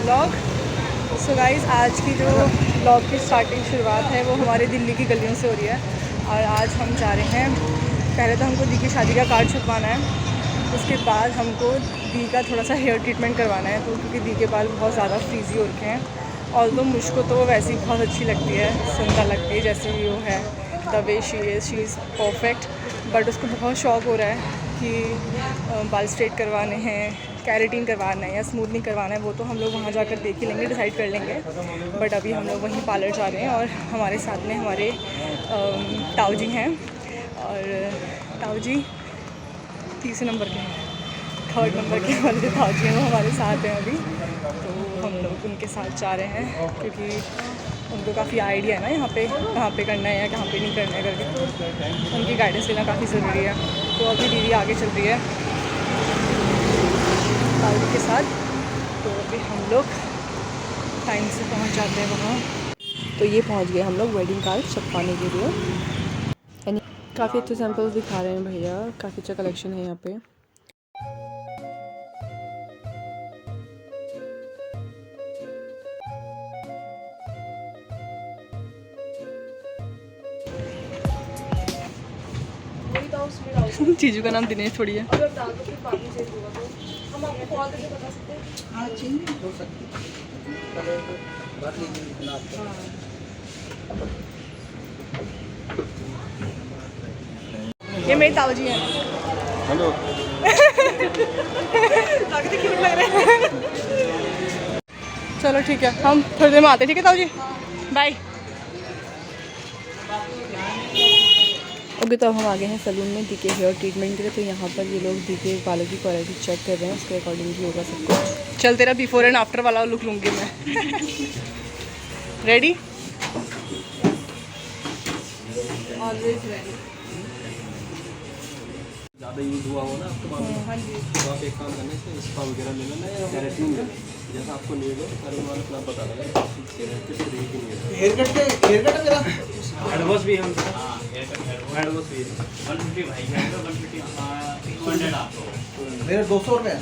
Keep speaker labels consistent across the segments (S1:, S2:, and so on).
S1: Vlog. So guys, आज की जो व्लॉग की शुरुआत है वो हमारे दिल्ली की गलियों से हो रही है। और आज हम जा रहे हैं, पहले तो हमको दी की शादी का कार्ड छपवाना है, उसके बाद हमको दी का थोड़ा सा हेयर ट्रीटमेंट करवाना है। तो क्योंकि दी के बाल बहुत ज़्यादा फ्रीजी हो रखे हैं, और तो मुझको तो वो वैसे ही बहुत अच्छी लगती है, सुंदर लगती है जैसे भी वो है, the way she is perfect. But उसको बहुत शौक़ हो रहा है कि बाल स्ट्रेट करवाने हैं, कैरेटिन करवाना है या स्मूथनिंग करवाना है। वो तो हम लोग वहाँ जाकर देख ही लेंगे, डिसाइड कर लेंगे। बट अभी हम लोग वहीं पार्लर जा रहे हैं, और हमारे साथ में हमारे ताऊ जी हैं। और ताऊ जी तीसरे नंबर के हैं, थर्ड नंबर के वाले ताऊ जी हैं, वो हमारे साथ हैं अभी। तो हम लोग उनके साथ जा रहे हैं, क्योंकि उनको काफ़ी आइडिया है ना यहाँ पे कहाँ पे करना है या कहाँ पे नहीं करना है करके। उनकी गाइडेंस लेना काफ़ी ज़रूरी है। तो अभी दीदी आगे चल रही है ताऊ के साथ। तो अभी हम लोग टाइम से पहुँच जाते हैं वहाँ।
S2: तो ये पहुँच गए हम लोग वेडिंग कार्ड छपवाने के लिए। यानी काफ़ी अच्छे सैम्पल्स दिखा रहे हैं भैया, काफ़ी अच्छा कलेक्शन है यहाँ पे।
S1: चीजू का नाम दिनेश थोड़ी है। ये मेरी ताऊ जी हैं।
S3: हेलो।
S1: क्यूट लग रहे हैं। चलो ठीक है, हम थोड़ी देर में आते हैं। ठीक है ताऊ जी, बाय।
S2: ओके, तो अब हम आ गए हैं सलून में दी के हेयर ट्रीटमेंट के लिए। तो यहाँ पर ये लोग दी के बालों की क्वालिटी चेक कर रहे हैं, उसके अकॉर्डिंग ही होगा सब कुछ।
S1: चल, तेरा बिफोर एंड आफ्टर वाला लुक लूँगी मैं। रेडी? Always ready.
S3: ज़्यादा यूज़ हुआ हो ना आपके बाल में,
S1: हाँ जी।
S3: तो आप एक काम करने से स्पा वगैरह ले लेना या कैरेटिन ले लेना, जैसा आपको नीड हो। सैलून वाले अपना बता देगा हेयर कट मेरा हेड वॉश भी हम हेड वॉश भी 150 भाई का 150 200 आपको मेरा 200 रुपये।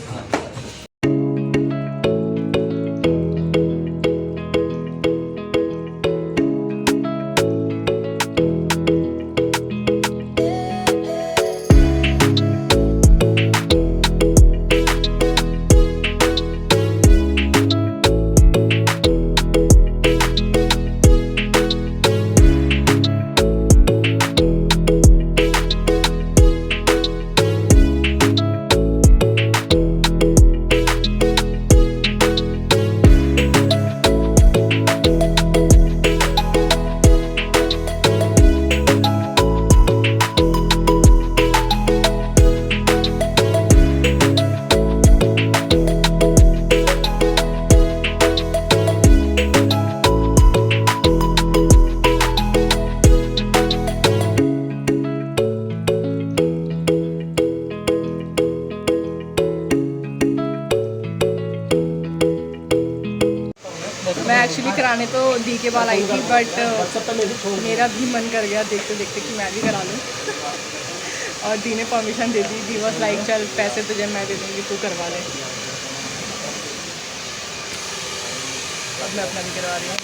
S1: मैं एक्चुअली कराने तो दी के बाल आई थी, बट मेरा भी मन कर गया देखते देखते कि मैं भी करा लूँ। और दी ने परमिशन दे दी। दी बस लाइक, चल पैसे तुझे मैं दे दूँगी, तू करवा ले। अब मैं अपना भी करवा रही हूँ।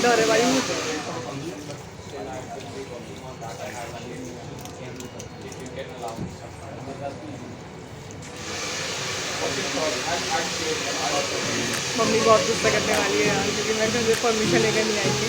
S1: डरे भाई मम्मी बहुत गुस्सा करने वाली है यार, क्योंकि मैं घर से परमिशन लेकर नहीं आई थी।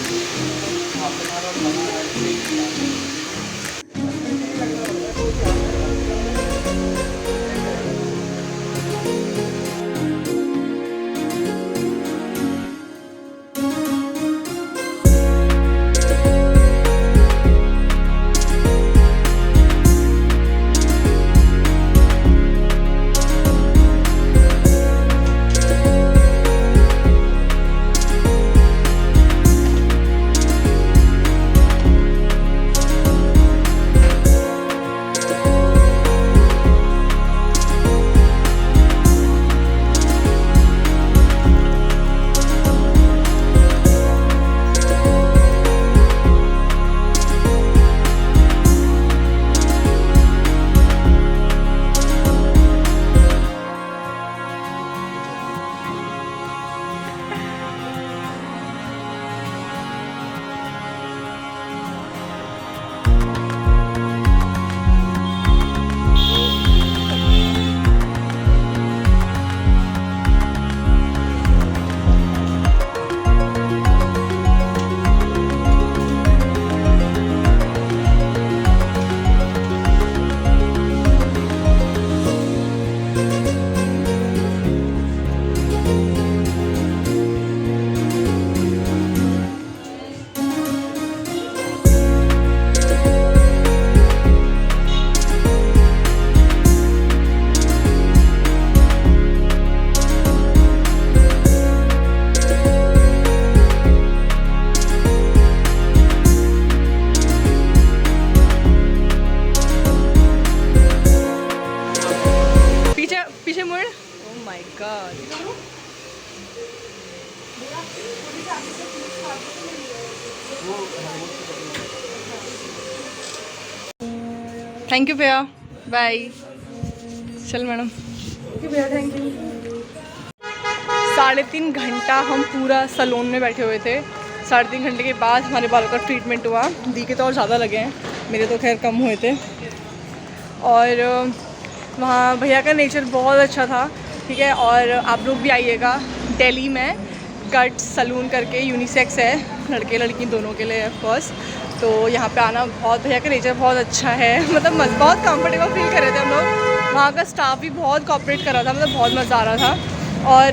S1: पीछे मुड़। Oh my God. Thank you भैया, बाय। चल मैडम। ओके भैया, थैंक यू। 3.5 घंटा हम पूरा सैलून में बैठे हुए थे। 3.5 घंटे के बाद हमारे बालों का ट्रीटमेंट हुआ। दी के तो और ज़्यादा लगे हैं, मेरे तो खैर कम हुए थे। और वहाँ भैया का नेचर बहुत अच्छा था, ठीक है। और आप लोग भी आइएगा, दिल्ली में कट सैलून करके यूनिसेक्स है, लड़के लड़की दोनों के लिए ऑफ कोर्स। तो यहाँ पे आना, बहुत भैया का नेचर बहुत अच्छा है, मतलब बहुत कंफर्टेबल फील कर रहे थे हम लोग। वहाँ का स्टाफ भी बहुत कोऑपरेट कर रहा था, मतलब बहुत मज़ा आ रहा था। और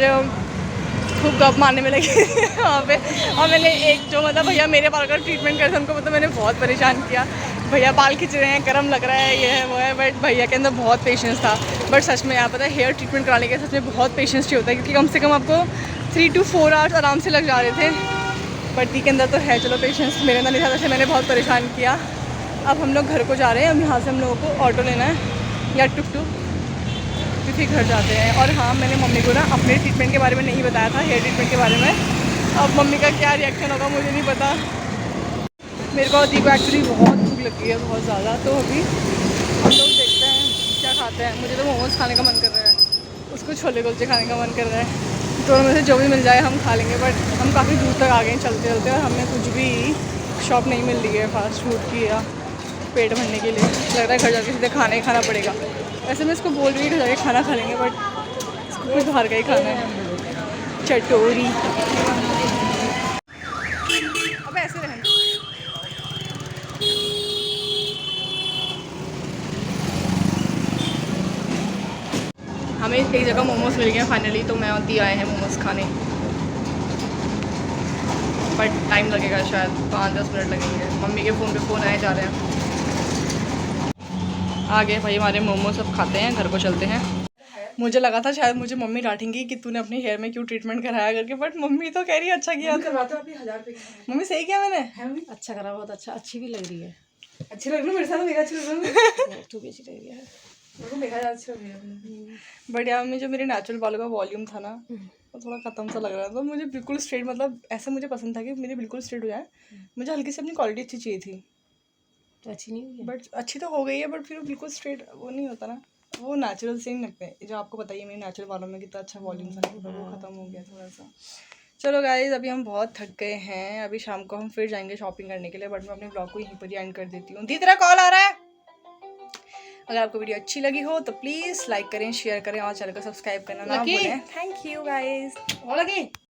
S1: खूब गप मारने में लगी वहाँ पे। और मैंने एक जो मतलब भैया मेरे बाल का ट्रीटमेंट कर रहे थे उनको मतलब मैंने बहुत परेशान किया। भैया बाल खींच रहे हैं, गर्म लग रहा है, ये है वो है, बट भैया के अंदर बहुत पेशेंस था। बट सच में यहाँ पता है हेयर ट्रीटमेंट कराने के सच में बहुत पेशेंस चाहिए होता है, क्योंकि कम से कम आपको 3 to 4 आवर्स आराम से लग जा रहे थे। बट दी के अंदर तो है चलो पेशेंस, मेरे अंदर नहीं था, वैसे मैंने बहुत परेशान किया। अब हम लोग घर को जा रहे हैं। अब यहाँ से हम लोगों को ऑटो लेना है या टुक फिर घर जाते हैं। और हाँ, मैंने मम्मी को ना अपने ट्रीटमेंट के बारे में नहीं बताया था, हेयर ट्रीटमेंट के बारे में। अब मम्मी का क्या रिएक्शन होगा मुझे नहीं पता। मेरे को दी को एक्चुअली बहुत भूख लगी है, बहुत ज़्यादा। तो अभी हम लोग देखते हैं क्या खाते हैं। मुझे तो मोमोज़ खाने का मन कर रहा है, उसको छोले कुलचे खाने का मन कर रहा है। दोनों में से जो भी मिल जाए हम खा लेंगे। बट हम काफ़ी दूर तक आ गए हैं चलते चलते, और हमें कुछ भी शॉप नहीं मिल रही है फास्ट फूड की या पेट भरने के लिए। लग रहा है घर जाके सीधे खाना ही खाना पड़ेगा। वैसे मैं इसको बोल रही हूँ घर जाके खाना खा लेंगे, बट इसको कुछ बाहर का ही खाना है। चटोरी। अब ऐसे रहें। हमें एक जगह मोमोज मिल गए फाइनली, तो मैं और दी आए हैं मोमोज खाने। बट टाइम लगेगा, शायद 5-10 मिनट लगेंगे। मम्मी के फ़ोन पे फ़ोन आए जा रहे हैं। आ गए भाई हमारे मोमोज, सब खाते हैं, घर को चलते हैं। मुझे लगा था शायद मुझे मम्मी डांटेंगी कि तूने अपने हेयर में क्यों ट्रीटमेंट कराया करके, बट मम्मी तो कह रही है अच्छा किया। अभी 1000 रुपये मम्मी सही किया मैंने।
S4: अच्छा करा, बहुत अच्छा, अच्छी भी लग रही है।
S1: अच्छी लग रही है मेरे साथ, मेरा अच्छी लग रही है।
S4: तू भी अच्छी लग रही है।
S1: मेरे को मेरा ज़्यादा अच्छा लग रही है। बट यार में जो मेरे नेचुरल बालों का वॉल्यूम था ना, वो थोड़ा ख़त्म सा लग रहा था। तो मुझे बिल्कुल स्ट्रेट, मतलब ऐसा मुझे पसंद था कि मेरे बिल्कुल स्ट्रेट हो जाए। मुझे हल्की सी अपनी क्वालिटी अच्छी चाहिए थी,
S4: तो अच्छी नहीं हुई है।
S1: बट अच्छी तो हो गई है। बट फिर बिल्कुल स्ट्रेट वो नहीं होता ना, वो नेचुरल से नहीं लगते हैं। जो आपको बताइए मेरे नेचुरल बालों में कितना अच्छा वॉल्यूम था, वो ख़त्म हो गया थोड़ा सा। चलो गाइज, अभी हम बहुत थक गए हैं। अभी शाम को हम फिर जाएंगे शॉपिंग करने के लिए। बट मैं अपने ब्लॉग को यहीं पर ही एंड कर देती हूँ। दी तेरा कॉल आ रहा है। अगर आपको वीडियो अच्छी लगी हो तो प्लीज़ लाइक करें, शेयर करें और चैनल को सब्सक्राइब करना ना भूलें। Thank you guys.